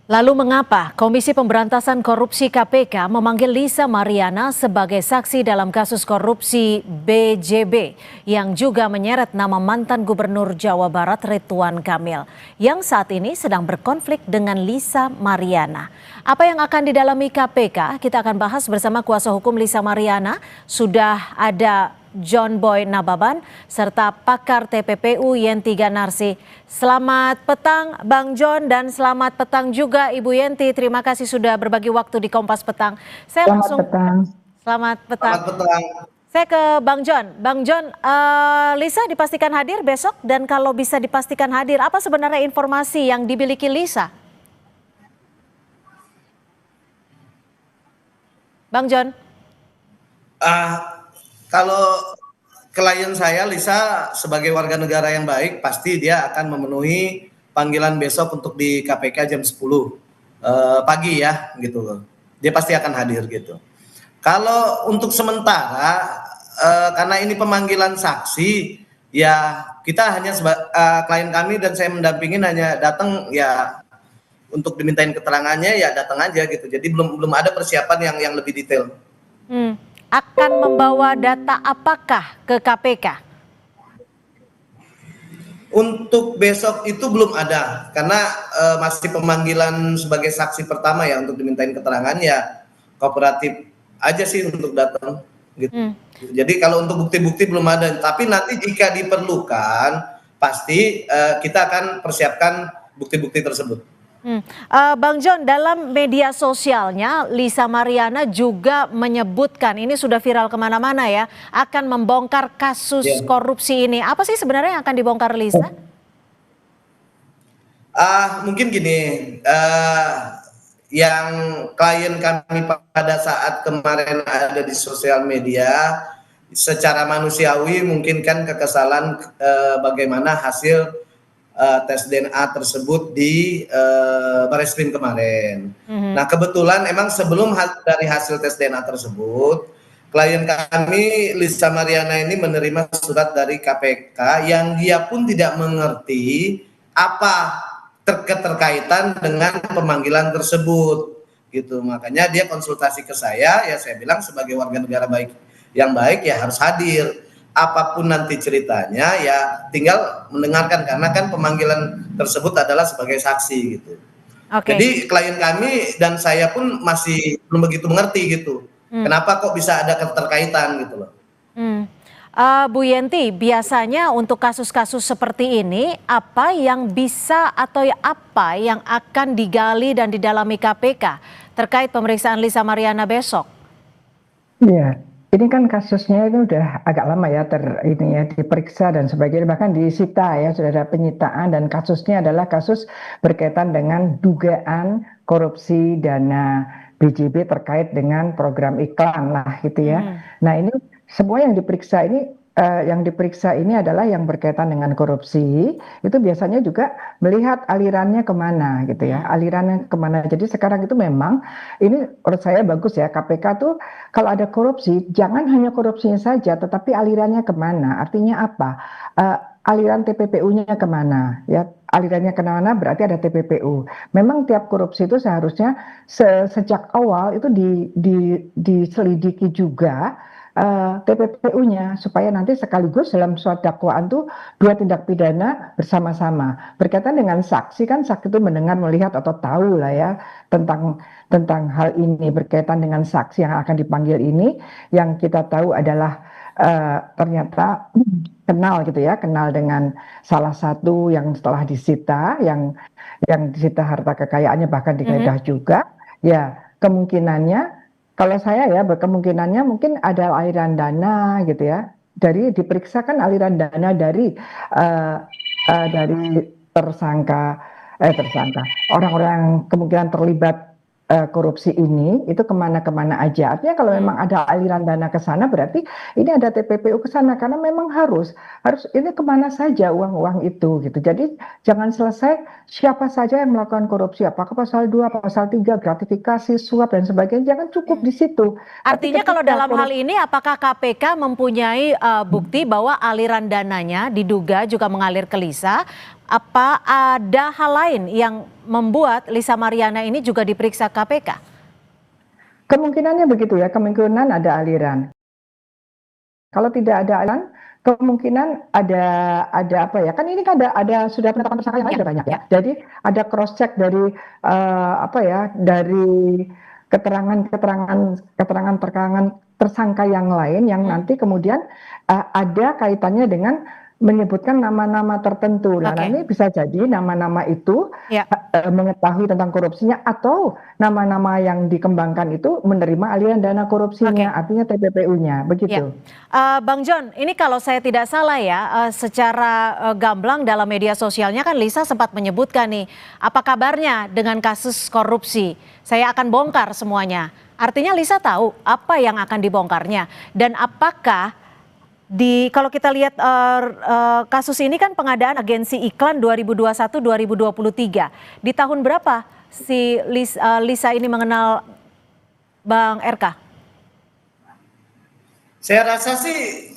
Lalu mengapa Komisi Pemberantasan Korupsi KPK memanggil Lisa Mariana sebagai saksi dalam kasus korupsi BJB yang juga menyeret nama mantan Gubernur Jawa Barat Ridwan Kamil yang saat ini sedang berkonflik dengan Lisa Mariana. Apa yang akan didalami KPK? Kita akan bahas bersama kuasa hukum Lisa Mariana. Sudah ada John Boy Nababan serta pakar TPPU Yenti Ganarsi. Selamat petang Bang John dan selamat petang juga Ibu Yenti. Terima kasih sudah berbagi waktu di Kompas Petang. Selamat petang. Selamat petang. Selamat petang. Saya ke Bang John. Bang John, Lisa dipastikan hadir besok dan kalau bisa dipastikan hadir, apa sebenarnya informasi yang dimiliki Lisa? Bang John. Kalau klien saya Lisa sebagai warga negara yang baik pasti dia akan memenuhi panggilan besok untuk di KPK jam 10 pagi ya gitu loh. Dia pasti akan hadir gitu. Kalau untuk sementara karena ini pemanggilan saksi ya kita hanya klien kami dan saya mendampingin hanya datang ya untuk dimintain keterangannya ya datang aja gitu. Jadi belum ada persiapan yang lebih detail. Akan membawa data apakah ke KPK? Untuk besok itu belum ada karena masih pemanggilan sebagai saksi pertama ya untuk dimintain keterangan ya kooperatif aja sih untuk datang gitu. Jadi kalau untuk bukti-bukti belum ada, tapi nanti jika diperlukan pasti kita akan persiapkan bukti-bukti tersebut. Bang John, dalam media sosialnya Lisa Mariana juga menyebutkan, ini sudah viral kemana-mana ya, akan membongkar kasus korupsi ini. Apa sih sebenarnya yang akan dibongkar Lisa? Mungkin gini, yang klien kami pada saat kemarin ada di sosial media, secara manusiawi mungkin kan kekesalan bagaimana hasil tes DNA tersebut di Barreskrim kemarin. Nah kebetulan emang sebelum dari hasil tes DNA tersebut, klien kami Lisa Mariana ini menerima surat dari KPK yang dia pun tidak mengerti apa keterkaitan dengan pemanggilan tersebut gitu. Makanya dia konsultasi ke saya, ya saya bilang sebagai warga negara yang baik ya harus hadir. Apapun nanti ceritanya ya tinggal mendengarkan karena kan pemanggilan tersebut adalah sebagai saksi gitu. Jadi klien kami dan saya pun masih belum begitu mengerti gitu. Kenapa kok bisa ada keterkaitan gitu loh. Bu Yenti, biasanya untuk kasus-kasus seperti ini apa yang bisa atau apa yang akan digali dan didalami KPK terkait pemeriksaan Lisa Mariana besok? Iya. Ini kan kasusnya itu udah agak lama ya diperiksa dan sebagainya, bahkan disita ya, sudah ada penyitaan dan kasusnya adalah kasus berkaitan dengan dugaan korupsi dana BJB terkait dengan program iklan lah gitu ya. Nah ini semua yang diperiksa ini adalah yang berkaitan dengan korupsi, itu biasanya juga melihat alirannya kemana gitu ya, alirannya kemana. Jadi sekarang itu memang ini menurut saya bagus ya, KPK tuh kalau ada korupsi jangan hanya korupsinya saja tetapi alirannya kemana. Artinya apa? Aliran TPPU-nya kemana ya, alirannya kemana berarti ada TPPU. Memang tiap korupsi itu seharusnya sejak awal itu diselidiki juga TPPU-nya supaya nanti sekaligus dalam suatu dakwaan tuh dua tindak pidana bersama-sama. Berkaitan dengan saksi kan saksi itu mendengar, melihat atau tahu lah ya tentang hal ini. Berkaitan dengan saksi yang akan dipanggil ini yang kita tahu adalah ternyata kenal gitu ya, kenal dengan salah satu yang setelah disita, yang disita harta kekayaannya bahkan digeledah juga. Ya kemungkinannya kalau saya ya berkemungkinannya mungkin ada aliran dana gitu ya, diperiksa kan aliran dana dari tersangka orang-orang yang kemungkinan terlibat korupsi ini itu kemana-kemana aja. Artinya kalau memang ada aliran dana ke sana berarti ini ada TPPU ke sana karena memang harus ini kemana saja uang-uang itu gitu. Jadi jangan selesai siapa saja yang melakukan korupsi, apakah pasal 2, pasal 3, gratifikasi, suap dan sebagainya, jangan cukup di situ. Artinya kalau dalam hal ini apakah KPK mempunyai bukti bahwa aliran dananya diduga juga mengalir ke Lisa Apa ada hal lain yang membuat Lisa Mariana ini juga diperiksa KPK? Kemungkinannya begitu ya, kemungkinan ada aliran. Kalau tidak ada aliran, kemungkinan ada apa ya? Kan ini kan ada sudah penetapan tersangka yang lain sudah banyak ya. Jadi ada cross check dari apa ya? Dari keterangan tersangka yang lain yang nanti kemudian ada kaitannya dengan menyebutkan nama-nama tertentu. Nah, ini bisa jadi nama-nama itu mengetahui tentang korupsinya atau nama-nama yang dikembangkan itu menerima aliran dana korupsinya, artinya TPPU-nya, begitu. Bang John, ini kalau saya tidak salah ya, secara gamblang dalam media sosialnya kan Lisa sempat menyebutkan nih, apa kabarnya dengan kasus korupsi? Saya akan bongkar semuanya. Artinya Lisa tahu apa yang akan dibongkarnya dan apakah kalau kita lihat kasus ini kan pengadaan agensi iklan 2021-2023. Di tahun berapa si Lisa ini mengenal Bang RK? Saya rasa sih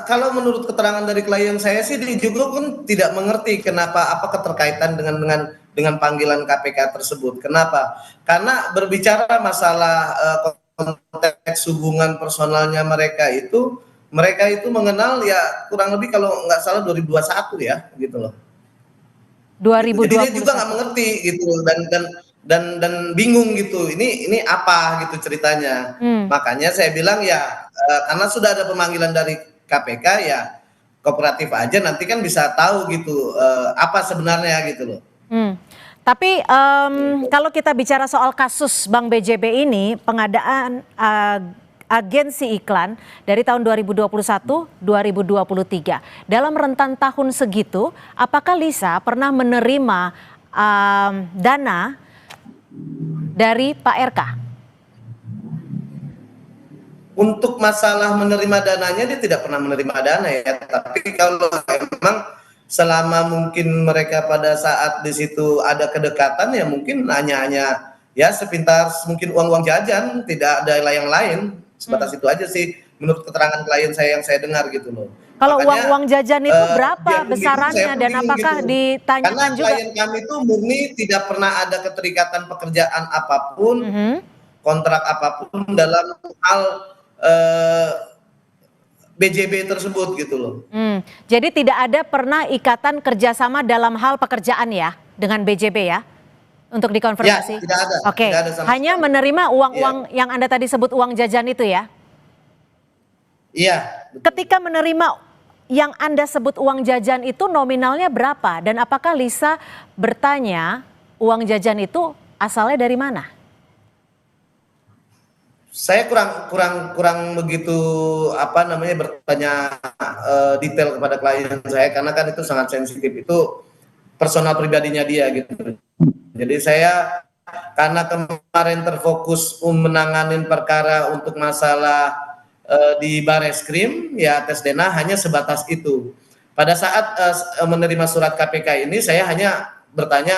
kalau menurut keterangan dari klien saya sih dia juga pun tidak mengerti kenapa apa keterkaitan dengan panggilan KPK tersebut. Kenapa? Karena berbicara masalah konteks hubungan personalnya mereka itu mengenal ya kurang lebih kalau nggak salah 2021 ya gitu loh. 2021. Jadi dia juga nggak mengerti gitu dan bingung gitu. Ini apa gitu ceritanya. Makanya saya bilang ya karena sudah ada pemanggilan dari KPK ya kooperatif aja nanti kan bisa tahu gitu apa sebenarnya gitu loh. Tapi kalau kita bicara soal kasus Bank BJB ini, pengadaan agensi iklan dari tahun 2021-2023. Dalam rentan tahun segitu, apakah Lisa pernah menerima dana dari Pak RK? Untuk masalah menerima dananya dia tidak pernah menerima dana ya. Tapi kalau memang selama mungkin mereka pada saat di situ ada kedekatan ya mungkin hanya ya sepintas mungkin uang-uang jajan, tidak ada yang lain. Sebatas itu aja sih menurut keterangan klien saya yang saya dengar gitu loh. Kalau uang-uang jajan itu berapa besarannya dan apakah gitu. ditanyakan Karena juga? klien kami itu murni tidak pernah ada keterikatan pekerjaan apapun, kontrak apapun dalam hal BJB tersebut gitu loh. Jadi tidak ada pernah ikatan kerjasama dalam hal pekerjaan ya dengan BJB ya? Untuk dikonfirmasi? Ya, tidak ada. Oke, tidak ada sama hanya sekali. menerima uang-uang yang Anda tadi sebut uang jajan itu ya? Iya. Ketika menerima yang Anda sebut uang jajan itu nominalnya berapa? Dan apakah Lisa bertanya uang jajan itu asalnya dari mana? Saya kurang begitu bertanya detail kepada klien saya karena kan itu sangat sensitif, itu personal pribadinya dia gitu. Jadi saya karena kemarin terfokus menanganin perkara untuk masalah di Bareskrim ya tes DNA hanya sebatas itu. Pada saat menerima surat KPK ini saya hanya bertanya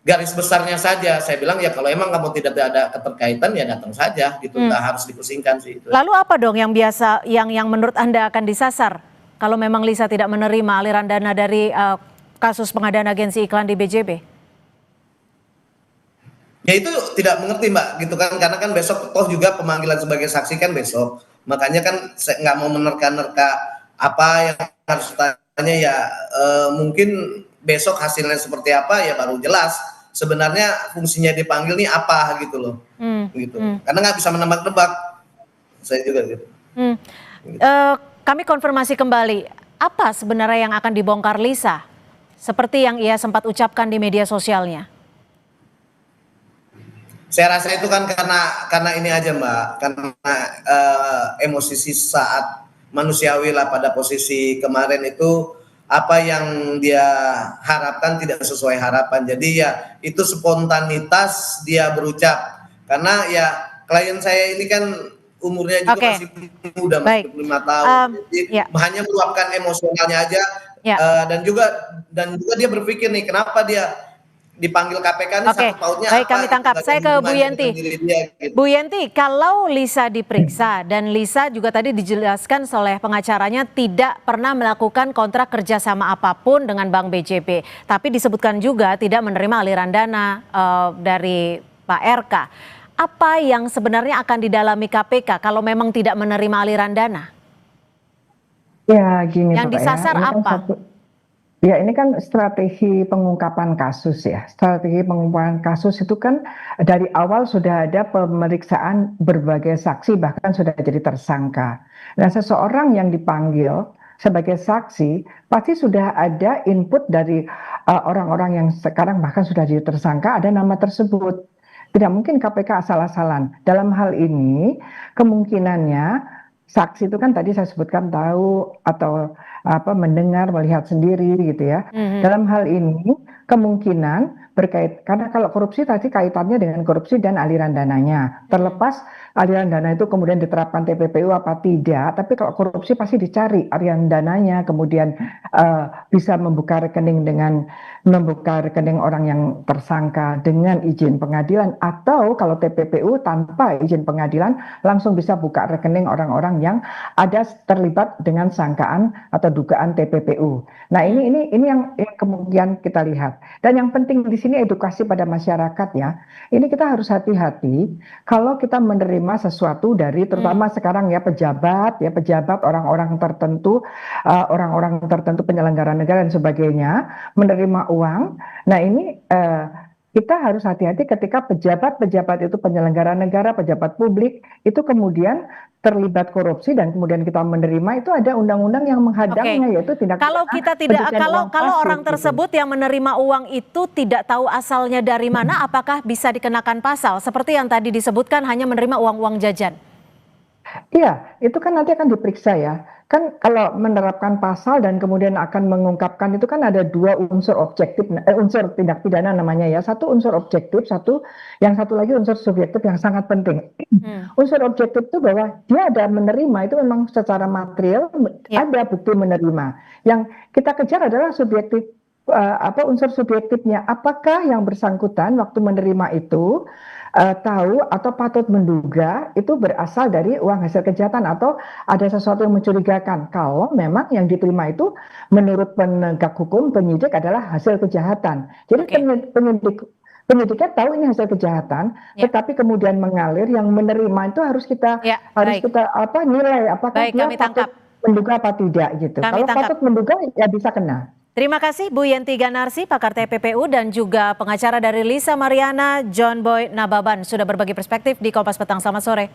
garis besarnya saja. Saya bilang ya kalau emang kamu tidak ada keterkaitan ya datang saja gitu, nggak harus dipusingkan sih itu. Lalu apa dong yang biasa yang menurut Anda akan disasar kalau memang Lisa tidak menerima aliran dana dari kasus pengadaan agensi iklan di BJB? Ya itu tidak mengerti Mbak gitu kan, karena kan besok toh juga pemanggilan sebagai saksi kan besok. Makanya kan saya nggak mau menerka-nerka apa yang harus tanya ya mungkin besok hasilnya seperti apa ya baru jelas sebenarnya fungsinya dipanggil nih apa gitu loh. Gitu. Karena nggak bisa menebak-nebak. Saya juga gitu. Kami konfirmasi kembali, apa sebenarnya yang akan dibongkar Lisa? Seperti yang ia sempat ucapkan di media sosialnya. Saya rasa itu kan karena ini aja Mbak, karena emosi saat manusiawi lah pada posisi kemarin itu apa yang dia harapkan tidak sesuai harapan. Jadi ya itu spontanitas dia berucap. Karena ya klien saya ini kan umurnya juga masih muda, masih 25 tahun. Jadi hanya meluapkan emosionalnya aja dan juga dia berpikir nih kenapa dia dipanggil KPK ini Oke, sangkut pautnya baik apa kami gitu, tangkap. nggak ada Saya ke Bu hubungannya Yenti. dengan diri dia, gitu. Bu Yenti, kalau Lisa diperiksa dan Lisa juga tadi dijelaskan oleh pengacaranya tidak pernah melakukan kontrak kerjasama apapun dengan Bank BJB, tapi disebutkan juga tidak menerima aliran dana dari Pak RK. Apa yang sebenarnya akan didalami KPK kalau memang tidak menerima aliran dana? Ya, gini Yang Pak ya, disasar ini kan apa? ini kan strategi pengungkapan kasus ya. Strategi pengungkapan kasus itu kan dari awal sudah ada pemeriksaan berbagai saksi, bahkan sudah jadi tersangka. Nah, seseorang yang dipanggil sebagai saksi pasti sudah ada input dari orang-orang yang sekarang bahkan sudah jadi tersangka, ada nama tersebut. Tidak mungkin KPK asal-asalan. Dalam hal ini kemungkinannya saksi itu kan tadi saya sebutkan tahu atau mendengar, melihat sendiri gitu ya. Dalam hal ini kemungkinan karena kalau korupsi tadi kaitannya dengan korupsi dan aliran dananya. Terlepas aliran dana itu kemudian diterapkan TPPU apa tidak, tapi kalau korupsi pasti dicari aliran dananya, kemudian bisa membuka rekening orang yang tersangka dengan izin pengadilan, atau kalau TPPU tanpa izin pengadilan langsung bisa buka rekening orang-orang yang ada terlibat dengan sangkaan atau dugaan TPPU. Nah, ini yang kemudian kita lihat. Dan yang penting di sini edukasi pada masyarakat ya. Ini kita harus hati-hati kalau kita menerima sesuatu dari terutama sekarang ya pejabat orang-orang tertentu penyelenggara negara dan sebagainya menerima uang. Nah, ini kita harus hati-hati ketika pejabat-pejabat itu penyelenggara negara, pejabat publik itu kemudian terlibat korupsi dan kemudian kita menerima, itu ada undang-undang yang menghadangnya, yaitu tindak pidana kalau orang tersebut yang menerima uang itu tidak tahu asalnya dari mana, apakah bisa dikenakan pasal seperti yang tadi disebutkan hanya menerima uang-uang jajan? Iya, itu kan nanti akan diperiksa ya. Kan kalau menerapkan pasal dan kemudian akan mengungkapkan itu kan ada dua unsur objektif, unsur tindak pidana namanya ya. Satu unsur objektif, yang satu lagi unsur subjektif yang sangat penting. Unsur objektif itu bahwa dia ada menerima, itu memang secara material ada bukti menerima. Yang kita kejar adalah subjektif, unsur subjektifnya. Apakah yang bersangkutan waktu menerima itu tahu atau patut menduga itu berasal dari uang hasil kejahatan atau ada sesuatu yang mencurigakan. Kalau memang yang diterima itu menurut penegak hukum, penyidik adalah hasil kejahatan. Jadi penyidiknya tahu ini hasil kejahatan, tetapi kemudian mengalir, yang menerima itu harus kita nilai apakah dia patut menduga apa tidak gitu. Kalau patut menduga ya bisa kena. Terima kasih Bu Yenti Ganarsi, pakar TPPU dan juga pengacara dari Lisa Mariana, John Boy Nababan sudah berbagi perspektif di Kompas Petang. Selamat sore.